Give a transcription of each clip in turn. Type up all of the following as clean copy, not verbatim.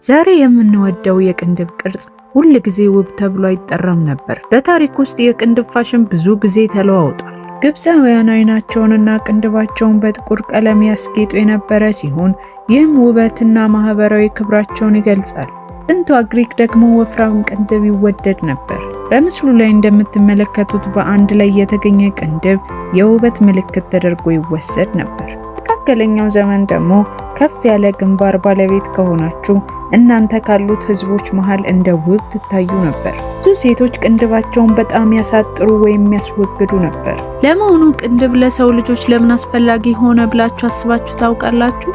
ዛሬ የምንወደው የቅንድብ ቅርጽ ሁል ጊዜ ውብ ተብሎ አይጠራም ነበር። በታሪክ ውስጥ የቅንድብ ፋሽን ብዙ ጊዜ ተለዋውጧል። ግብፃውያን አይናቸውንና ቅንድባቸውን በጥቁር ቀለም ያስጌጡ የነበረ ሲሆን ይህም ውበትና ማህበራዊ ክብራቸውን ይገልጻል። ጥንቷ ግሪክ ደግሞ ወፍራም ቅንድብ ይወደድ ነበር። በምስሉ ላይ እንደምትመለከቱት በአንድ ላይ የተገኘ ቅንድብ የውበት ምልክት ተደርጎ ይወሰድ ነበር። መካከለኛው ዘመን ደግሞ ከፍ ያለ ግንባር ባለቤት ከሆናችሁ እናንተ ካሉት ህዝቦች መሃል እንደ ውብ ትታዩ ነበር። ብዙ ሴቶች ቅንድባቸውን በጣም ያሳጥሩ ወይም ያስወግዱ ነበር። ለመሆኑ ቅንድብ ለሰው ልጆች ለምን አስፈላጊ ሆነ ብላችሁ አስባችሁ ታውቃላችሁ?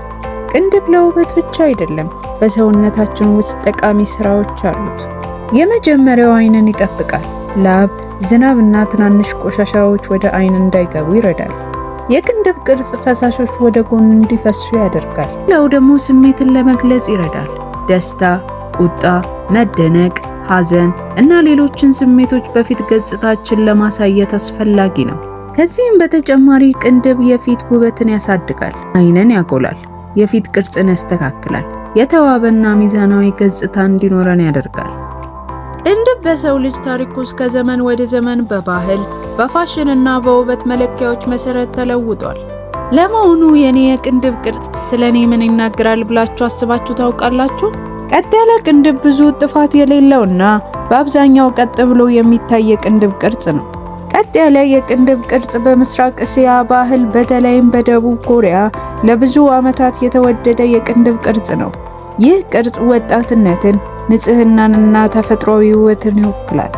ቅንድብ ለውበት ብቻ አይደለም፣ በሰውነታችን ውስጥ ጠቃሚ ስራዎች አሉት። የመጀመሪያው አይንን ይጠብቃል። ላብ፣ ዝናብና ትናንሽ ቆሻሻዎች ወደ አይን እንዳይገቡ ይረዳል። የቅንድብ ቅርጽ ፈሳሾች ወደ ጎን እንዲፈሱ ያደርጋል። ሌላው ደግሞ ስሜትን ለመግለጽ ይረዳል። ደስታ፣ ቁጣ፣ መደነቅ፣ ሐዘን እና ሌሎችን ስሜቶች በፊት ገጽታችን ለማሳየት አስፈላጊ ነው። ከዚህም በተጨማሪ ቅንድብ የፊት ውበትን ያሳድጋል፣ አይንን ያጎላል፣ የፊት ቅርጽን ያስተካክላል፣ የተዋበና ሚዛናዊ ገጽታ እንዲኖረን ያደርጋል። ቅንድብ በሰው ልጅ ታሪክ ውስጥ ከዘመን ወደ ዘመን በባህል በፋሽን እና በውበት መለኪያዎች መሰረት ተለውጧል። ለመሆኑ የኔ የቅንድብ ቅርጽ ስለኔ ምን ይናገራል ብላችሁ አስባችሁ ታውቃላችሁ? ቀጥ ያለ ቅንድብ ብዙ ጥፋት የሌለውና በአብዛኛው ቀጥ ብሎ የሚታይ የቅንድብ ቅርጽ ነው። ቀጥ ያለ የቅንድብ ቅርጽ በምስራቅ እስያ ባህል በተለይም በደቡብ ኮሪያ ለብዙ ዓመታት የተወደደ የቅንድብ ቅርጽ ነው። ይህ ቅርጽ ወጣትነትን፣ ንጽህናንና ተፈጥሯዊ ውበትን ይወክላል።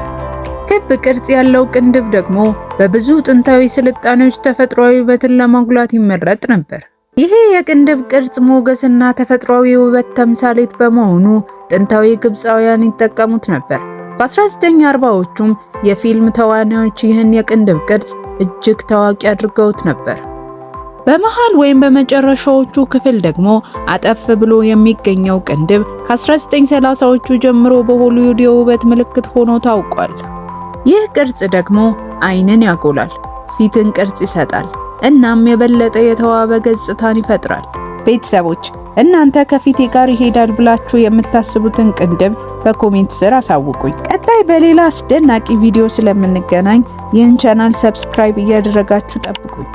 ክብ ቅርጽ ያለው ቅንድብ ደግሞ በብዙ ጥንታዊ ስልጣኔዎች ተፈጥሯዊ ውበትን ለማጉላት ይመረጥ ነበር። ይሄ የቅንድብ ቅርጽ ሞገስና ተፈጥሯዊ ውበት ተምሳሌት በመሆኑ ጥንታዊ ግብፃውያን ይጠቀሙት ነበር። በ1940ዎቹም የፊልም ተዋናዮች ይህን የቅንድብ ቅርጽ እጅግ ታዋቂ አድርገውት ነበር። በመሃል ወይም በመጨረሻዎቹ ክፍል ደግሞ አጠፍ ብሎ የሚገኘው ቅንድብ ከ1930ዎቹ ጀምሮ በሆሊውድ የውበት ምልክት ሆኖ ታውቋል። ይህ ቅርጽ ደግሞ አይንን ያጎላል፣ ፊትን ቅርጽ ይሰጣል፣ እናም የበለጠ የተዋበ ገጽታን ይፈጥራል። ቤተሰቦች እናንተ ከፊቴ ጋር ይሄዳል ብላችሁ የምታስቡትን ቅንድብ በኮሜንት ስር አሳውቁኝ። ቀጣይ በሌላ አስደናቂ ቪዲዮ ስለምንገናኝ ይህን ቻናል ሰብስክራይብ እያደረጋችሁ ጠብቁኝ።